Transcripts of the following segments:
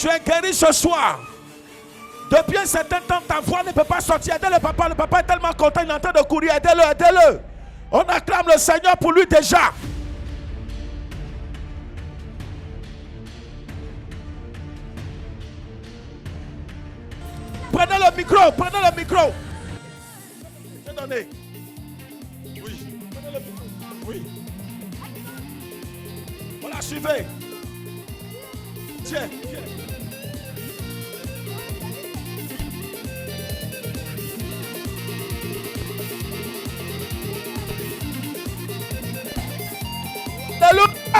Tu es guéri ce soir. Depuis un certain temps, ta voix ne peut pas sortir. Aidez le papa. Le papa est tellement content, il est en train de courir. Aidez-le, aidez-le. On acclame le Seigneur pour lui déjà. Prenez le micro, prenez le micro. Je donné. Oui, prenez le micro. Oui. Voilà, suivez. Tiens, tiens.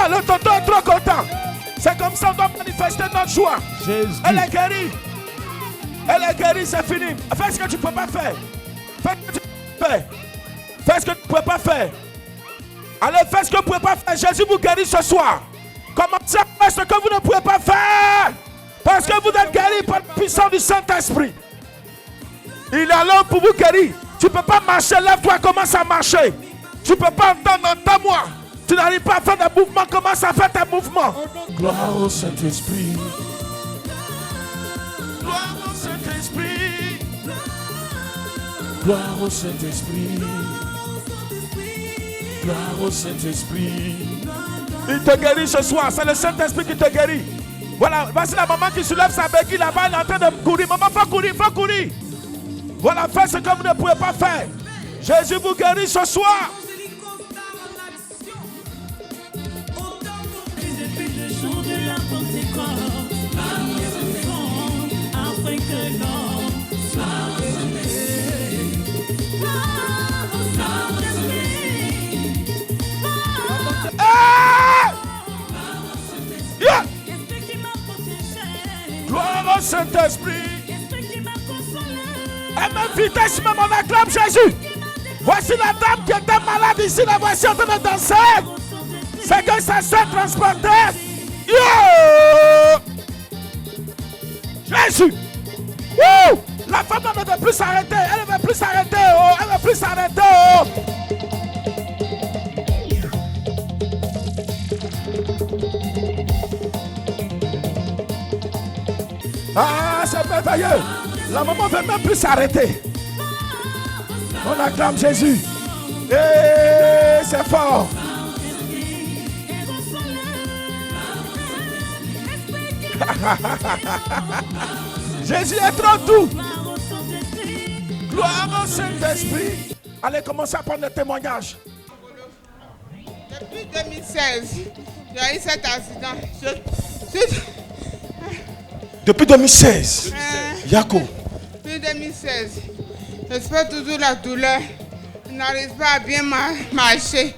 Le tonton est trop content. C'est comme ça qu'on doit manifester notre joie. Jésus. Elle est guérie. Elle est guérie, c'est fini. Fais ce que tu ne peux pas faire. Fais ce que tu peux faire. Fais ce que tu ne peux pas faire. Allez, fais ce que vous ne pouvez pas faire. Jésus vous guérit ce soir. Commencez à faire ce que vous ne pouvez pas faire. Parce que vous êtes guéris par la puissance du Saint-Esprit. Il est là pour vous guérir. Tu ne peux pas marcher. Lève-toi, commence à marcher. Tu ne peux pas entendre-moi. Tu n'arrives pas à faire des mouvements. Commence à faire tes mouvements. Gloire au Saint-Esprit. Gloire au Saint-Esprit. Gloire au Saint-Esprit. Gloire au Saint-Esprit. Il te guérit ce soir. C'est le Saint-Esprit qui te guérit. Voilà, voici la maman qui soulève sa béquille là-bas. Elle est en train de courir. Maman, faut courir, faut courir. Voilà, faites ce que vous ne pouvez pas faire. Jésus vous guérit ce soir. Yeah. Gloire au Saint-Esprit. Et même vitesse, même on acclame Jésus. Voici la dame qui était malade ici. La voici en train de danser. C'est que ça s'est transporté. Yeah. Jésus. Woo. La femme ne veut plus s'arrêter. Elle ne veut plus s'arrêter. Oh. Elle ne veut plus s'arrêter. Oh. Ah, c'est merveilleux. La maman ne veut même plus s'arrêter. On acclame Jésus. Et c'est fort. Jésus est trop doux. Gloire au Saint-Esprit. Allez, commencez à prendre le témoignage. Depuis 2016, j'ai eu cet accident. Depuis 2016, Yako. Depuis 2016, je fais toujours la douleur. Je n'arrive pas à bien marcher.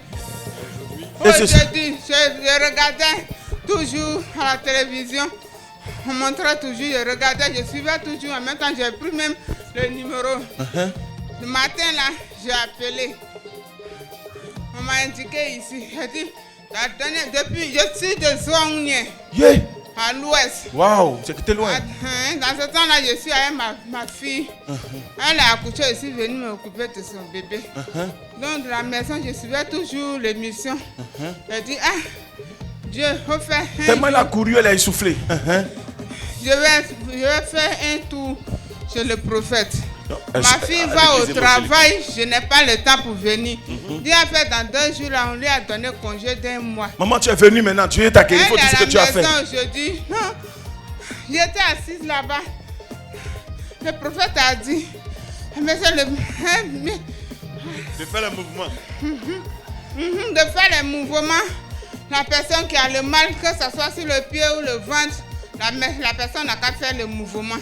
Aujourd'hui, je regardais toujours à la télévision. On montrait toujours, je regardais, je suivais toujours. En même temps, j'ai pris même le numéro. Le matin, là, j'ai appelé. On m'a indiqué ici. J'ai dit, depuis, je suis de Zongné. Yeah. À l'ouest. Waouh, c'est que t'es loin. Dans ce temps-là, je suis avec ma fille. Elle a accouché, je suis venue m'occuper de son bébé. Donc, de la maison, je suivais toujours l'émission. Elle dit, ah, Dieu, refais un tellement elle a couru, elle a essoufflé. Je vais faire un tour chez le prophète. Ma fille va au travail, je n'ai pas le temps pour venir. Il a fait dans 2 jours, là, on lui a donné congé d'1 mois. Maman, tu es venue maintenant, tu es taquée, il faut dire ce que tu as fait. Aujourd'hui, j'étais assise là-bas. Le prophète a dit, mais c'est le... de faire le mouvement. De faire les mouvements. La personne qui a le mal, que ce soit sur le pied ou le ventre, la personne n'a qu'à faire le mouvement.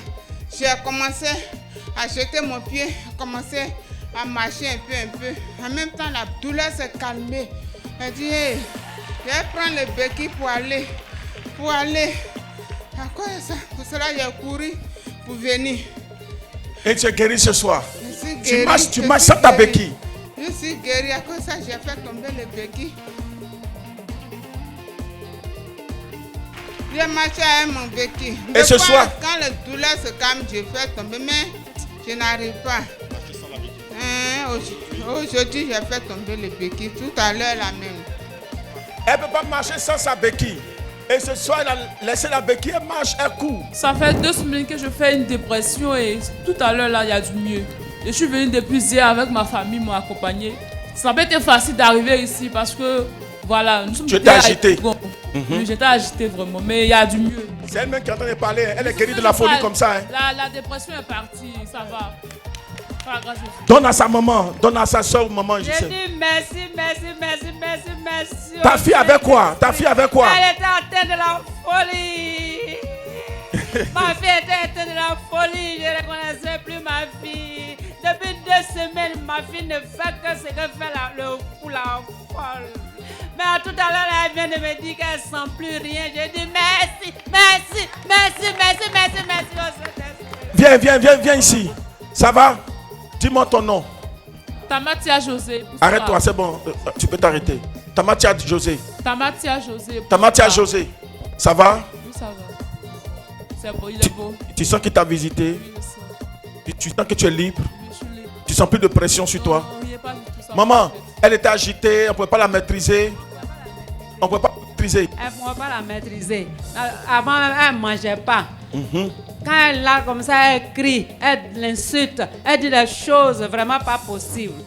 J'ai commencé à jeter mon pied, commencé à marcher un peu. En même temps, la douleur s'est calmée. Elle dit, hey, je vais prendre le béquille pour aller. À quoi ça? Pour cela, j'ai couru pour venir. Et tu es guéri ce soir. Je suis guéri. Tu marches sans ta béquille. Je suis guéri. À cause de ça, j'ai fait tomber le béquille. J'ai marché avec mon béquille. Et ce soir, quand la douleur se calme, je fais tomber, mais je n'arrive pas. Aujourd'hui, j'ai fait tomber le béquille. Tout à l'heure, la même. Elle ne peut pas marcher sans sa béquille. Et ce soir, elle a laissé la béquille, elle marche, elle court. Ça fait 2 semaines que je fais une dépression et tout à l'heure là, il y a du mieux. Je suis venue depuis hier avec ma famille, m'ont accompagné. Ça n'a pas été facile d'arriver ici parce que voilà, nous sommes. Tu étais agité. Oui, j'étais agité vraiment, mais il y a du mieux. C'est elle-même qui est en train de parler. Elle est guérie de la folie comme ça. Hein. La dépression est partie, ça va. Par la grâce de Dieu. Donne à sa maman, donne à sa soeur, maman, je J'ai sais. dit merci. Ta fille avec quoi? Ta fille avec quoi? Elle était atteinte de la folie. Ma fille était atteinte de la folie. Je ne reconnaissais plus ma fille. Depuis 2 semaines, ma fille ne fait que ce que fait le fou, la folle. Mais à tout à l'heure, elle vient de me dire qu'elle ne sent plus rien. J'ai dit merci. Viens ici. Ça va? Dis-moi ton nom. Tamatia José. Arrête-toi, c'est bon. Tu peux t'arrêter. Tamatia José. Tamatia José. Tamatia José. Ça va? Oui, ça va. C'est beau, il est beau. Tu sens qu'il t'a visité? Oui, je sens. Tu sens que tu es libre? Oui, je suis libre. Tu sens plus de pression sur toi? Non, il n'y a pas du tout ça. Maman, elle était agitée, on ne pouvait pas la maîtriser. On ne pouvait pas la maîtriser. Elle ne pouvait pas la maîtriser. Avant, elle ne mangeait pas. Quand elle là comme ça, elle crie, elle l'insulte, elle dit des choses vraiment pas possibles.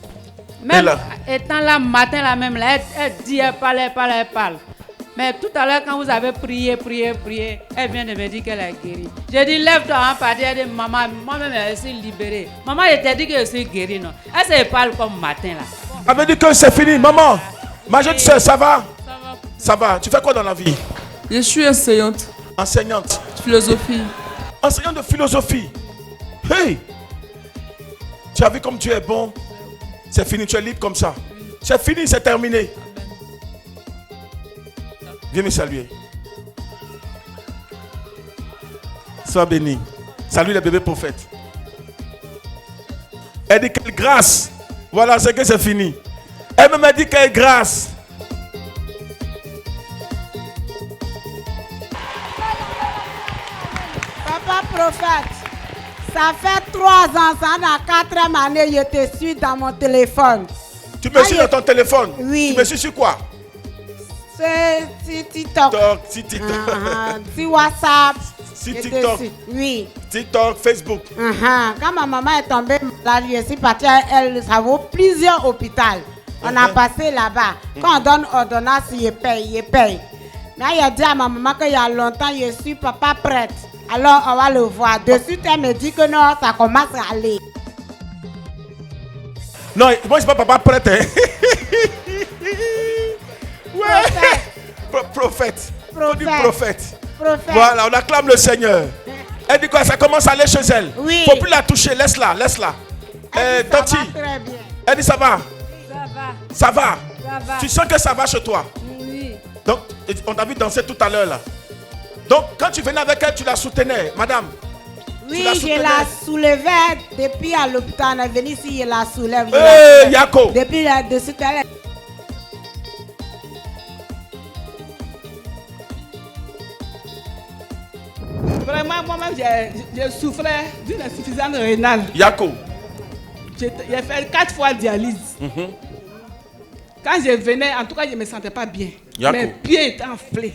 Même étant là, matin là même, là, elle dit, elle parle. Mais tout à l'heure, quand vous avez prié, elle vient de me dire qu'elle est guérie. J'ai dit, lève-toi en partie. Elle dit, maman, moi-même, je suis libérée. Maman, je t'ai dit que je suis guérie, non? Elle se parle comme matin là. Elle veut dire que c'est fini. Maman, ma jeune soeur, ça va? Ça va. Ça va. Tu fais quoi dans la vie? Je suis enseignante. Enseignante. Philosophie. Enseignante de philosophie. Hey! Tu as vu comme tu es bon? C'est fini, tu es libre comme ça. C'est fini, c'est terminé. Viens me saluer. Sois béni. Salue les bébés prophètes. Elle dit quelle grâce. Voilà, c'est que c'est fini. Elle me dit quelle grâce. Papa prophète, ça fait 3 ans, ça la 4e année, je te suis dans mon téléphone. Tu me suis dans ton téléphone? Oui. Tu me suis sur quoi? C'est TikTok. TikTok. Si WhatsApp. Si je te TikTok. suis. Oui. TikTok, Facebook. Quand ma maman est tombée malade, je suis partie, ça vaut plusieurs hôpitaux. On a passé là-bas. Quand on donne ordonnance, je paye. Mais il a dit à ma maman qu'il y a longtemps, je suis papa prête. Alors on va le voir. De suite, elle me dit que non, ça commence à aller. Non, moi je ne suis pas papa prêtre. Hein. Ouais. Prophète. Faut dire prophète. Voilà, on acclame le Seigneur. Elle dit quoi? Ça commence à aller chez elle. Oui. Faut plus la toucher. Laisse-la. Tanti. Très bien. Elle dit ça va. Ça va. Ça va. Tu sens que ça va chez toi? Oui. Donc, on t'a vu danser tout à l'heure là. Donc, quand tu venais avec elle, tu la soutenais, madame. Oui, je la soulevais depuis à l'hôpital. On est venu ici, je la soulève. Hey, Yako. Depuis là-dessus, elle est... Vraiment, moi-même, je souffrais d'une insuffisance rénale. Yako. J'ai fait 4 fois dialyse. Quand je venais, en tout cas, je ne me sentais pas bien. Yako. Mes pieds étaient enflés.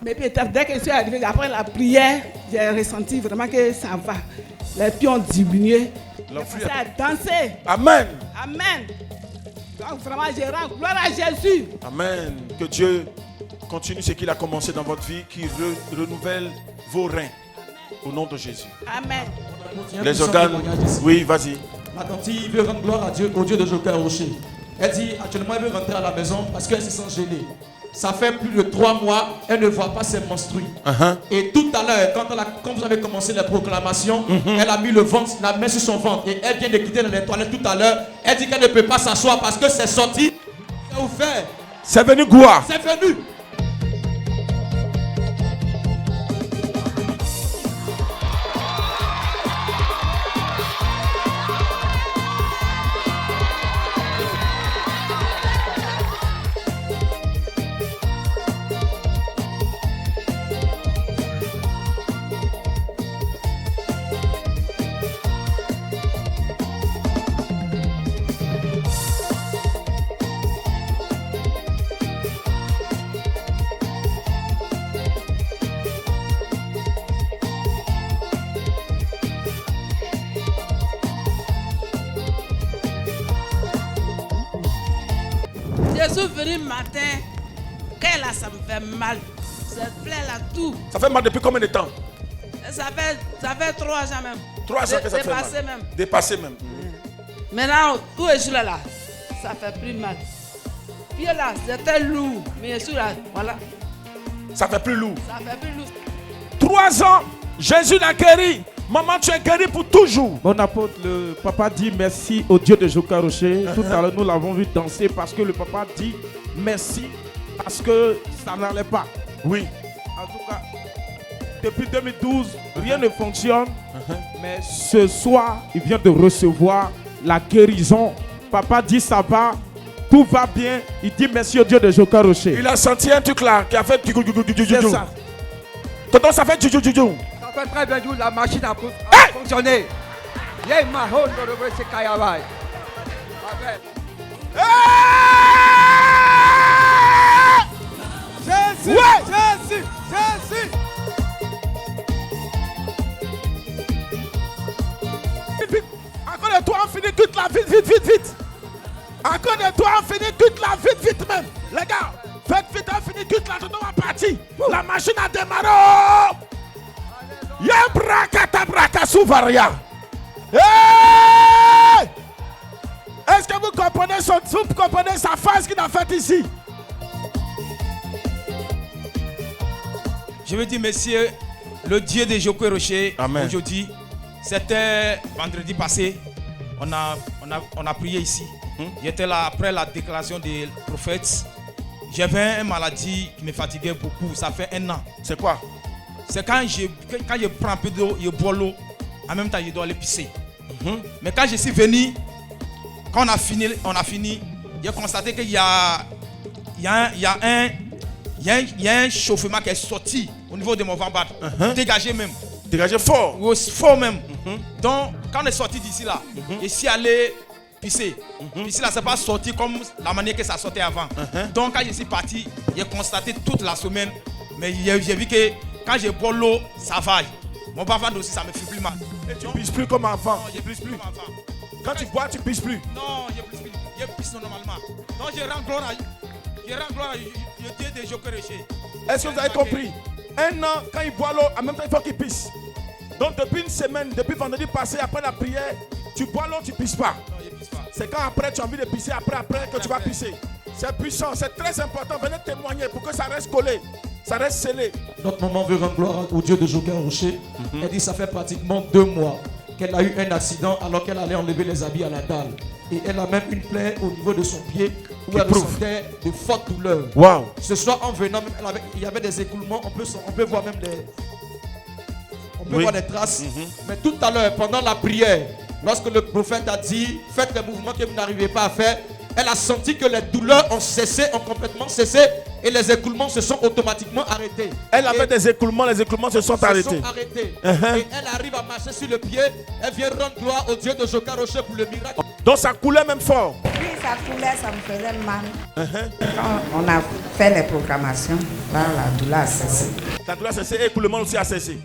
Mes pieds étaient, dès que je suis arrivé, après la prière, j'ai ressenti vraiment que ça va. Les pieds ont diminué. J'ai commencé à danser. Amen. Amen. Donc vraiment, je rends gloire à Jésus. Amen. Que Dieu continue ce qu'il a commencé dans votre vie, qui renouvelle vos reins. Au nom de Jésus. Amen. Les organes. Oui, vas-y. Ma tante veut rendre gloire à Dieu, au Dieu de Joker Rocher. Elle dit actuellement elle veut rentrer à la maison parce qu'elle se sent gênée. Ça fait plus de 3 mois, elle ne voit pas ses menstrues. Et tout à l'heure, quand vous avez commencé les proclamations, elle a mis la main sur son ventre et elle vient de quitter les toilettes tout à l'heure. Elle dit qu'elle ne peut pas s'asseoir parce que c'est sorti. C'est ouvert. C'est venu Goua. C'est venu. Je suis venu matin. Qu'elle là, ça me fait mal. Cette plaie là, tout. Ça fait mal depuis combien de temps? Ça fait 3 ans même. 3 ans que ça fait mal. Dépassé même. Dépassé même. Maintenant, où est-ce là? Ça fait plus mal. Puis là, c'était lourd. Mais je suis là, voilà. Ça fait plus lourd. Ça fait plus lourd. 3 ans, Jésus l'a guéri. Maman, tu es guéri pour toujours. Bon apôtre, le papa dit merci au Dieu de Joka Rocher. Tout à l'heure, nous l'avons vu danser parce que le papa dit merci parce que ça n'allait pas. Oui. En tout cas, depuis 2012, rien ne fonctionne. Mais ce soir, il vient de recevoir la guérison. Papa dit ça va, tout va bien. Il dit merci au Dieu de Joka Rocher. Il a senti un truc là qui a fait C'est ça. Tonton, ça fait djou. Ça fait très bien, la machine a fonctionné. Il y a une marron de le c'est Kayavai. Jésus, Jésus. Encore de toi, on finit toute la vite. Encore de toi, on finit toute la vite même. Les gars, faites vite, on finit toute la journée, on va partir. La machine a démarré. Yabraka souvaria. Hey! Est-ce que vous comprenez sa phase qu'il a faite ici? Je veux dire, monsieur, le Dieu de Joka Rocher, Amen. Aujourd'hui, c'était vendredi passé, on a prié ici. J'étais là après la déclaration des prophètes. J'avais une maladie qui me fatiguait beaucoup, ça fait 1 an. C'est quoi? C'est quand je prends un peu d'eau, je bois l'eau, en même temps je dois aller pisser. Mais quand je suis venu, quand on a fini, j'ai constaté qu'il y a un chauffement qui est sorti au niveau de mon ventre, dégagé même. Dégagé fort. Fort même. Donc quand on est sorti d'ici là, je suis allé pisser. Pisser là, c'est pas sorti comme la manière que ça sortait avant. Donc quand je suis parti, j'ai constaté toute la semaine, mais j'ai vu que quand je bois l'eau, ça va. Mon bavard aussi, ça me fait plus mal. Et tu ne pisses plus comme avant. Non, je ne pisse plus comme avant. Quand tu bois, tu ne pisses plus. Non, je ne pisse plus. Je pisse normalement. Donc je rends gloire à Dieu de Joka Rocher. Est-ce que vous avez compris? 1 an, quand il boit l'eau, en même temps, il faut qu'il pisse. Donc depuis une semaine, depuis vendredi passé, après la prière, tu bois l'eau, tu ne pisses pas. Non, je ne pisse pas. C'est quand après tu as envie de pisser, après que tu vas pisser. C'est puissant, c'est très important. Venez témoigner pour que ça reste collé, ça reste scellé. Notre maman veut rendre gloire au Dieu de Joka Rocher. Elle dit que ça fait pratiquement 2 mois qu'elle a eu un accident alors qu'elle allait enlever les habits à la dalle. Et elle a même une plaie au niveau de son pied où elle ressentait de fortes douleurs. Wow. Ce soir en venant, il y avait des écoulements, on peut voir même voir des traces. Mais tout à l'heure, pendant la prière, lorsque le prophète a dit faites les mouvements que vous n'arrivez pas à faire, elle a senti que les douleurs ont complètement cessé et les écoulements se sont automatiquement arrêtés. Elle avait des écoulements, les écoulements se sont arrêtés. Et elle arrive à marcher sur le pied, elle vient rendre gloire au Dieu de Joka Rocher pour le miracle. Donc ça coulait même fort. Oui, ça coulait, ça me faisait mal. Quand on a fait les programmations, là, la douleur a cessé. La douleur a cessé et l'écoulement aussi a cessé.